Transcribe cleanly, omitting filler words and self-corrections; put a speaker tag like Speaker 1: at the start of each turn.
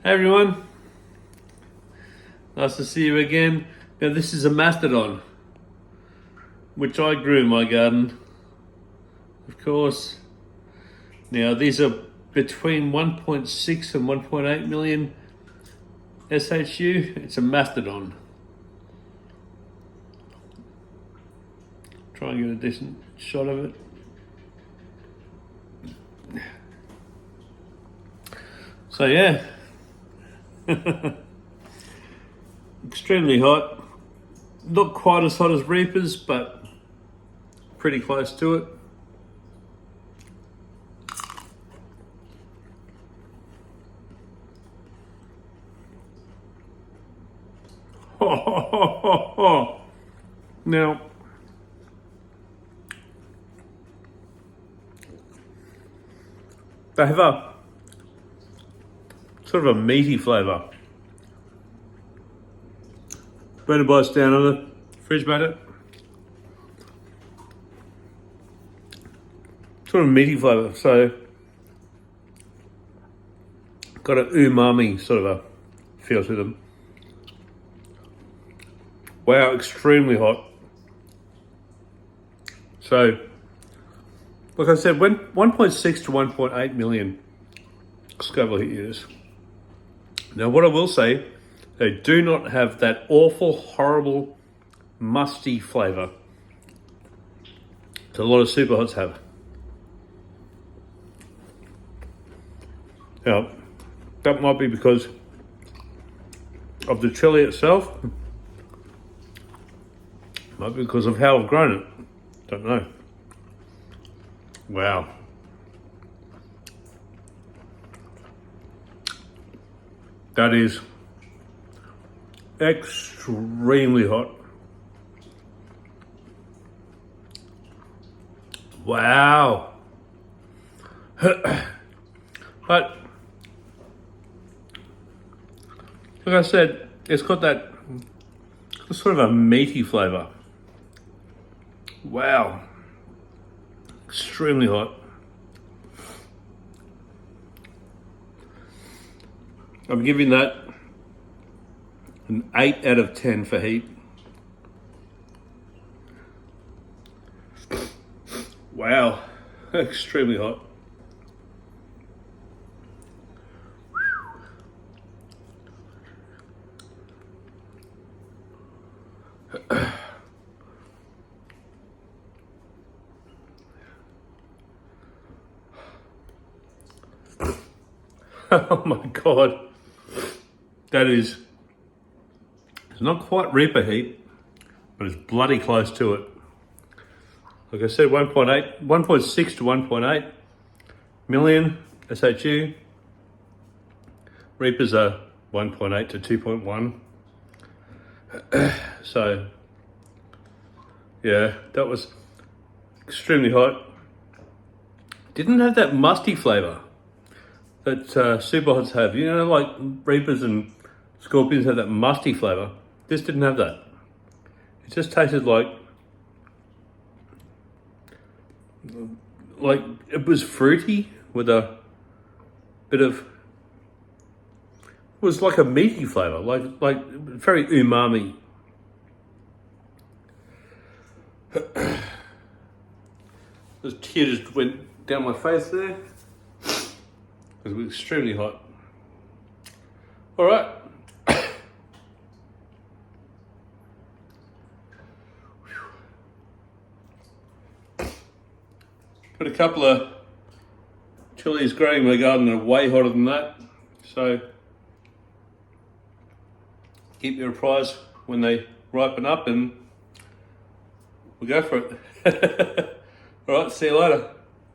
Speaker 1: Hey everyone, nice to see you again. Now this is a Mastodon, which I grew in my garden, of course. Now these are between 1.6 and 1.8 million SHU. It's a Mastodon. Try and get a decent shot of it. So yeah, extremely hot. Not quite as hot as Reapers, but pretty close to it. Now, they have a sort of a meaty flavour. Better bites down on the fridge matter. Sort of meaty flavour, so got an umami sort of a feel to them. Wow, extremely hot. So, like I said, when 1.6 to 1.8 million Scoville heat units. Now, what I will say, they do not have that awful, horrible, musty flavour that a lot of super hots have. Now, that might be because of the chili itself. Might be because of how I've grown it. Don't know. Wow. That is extremely hot. Wow. But like I said, it's got that sort of a meaty flavour. Wow. Extremely hot. I'm giving that an 8 out of 10 for heat. Wow. Extremely hot. Oh my God. That is, it's not quite Reaper heat, but it's bloody close to it. Like I said, 1.6 to 1.8 million SHU. Reapers are 1.8 to 2.1. So, yeah, that was extremely hot. Didn't have that musty flavour that super hots have. You know, like Reapers and Scorpions have that musty flavour. This didn't have that. It just tasted like it was fruity with a bit of, it was like a meaty flavour, like very umami. The tear just went down my face there. It was extremely hot. All right. Got a couple of chilies growing in my garden that are way hotter than that. So keep your apprised when they ripen up and we'll go for it. All right, see you later.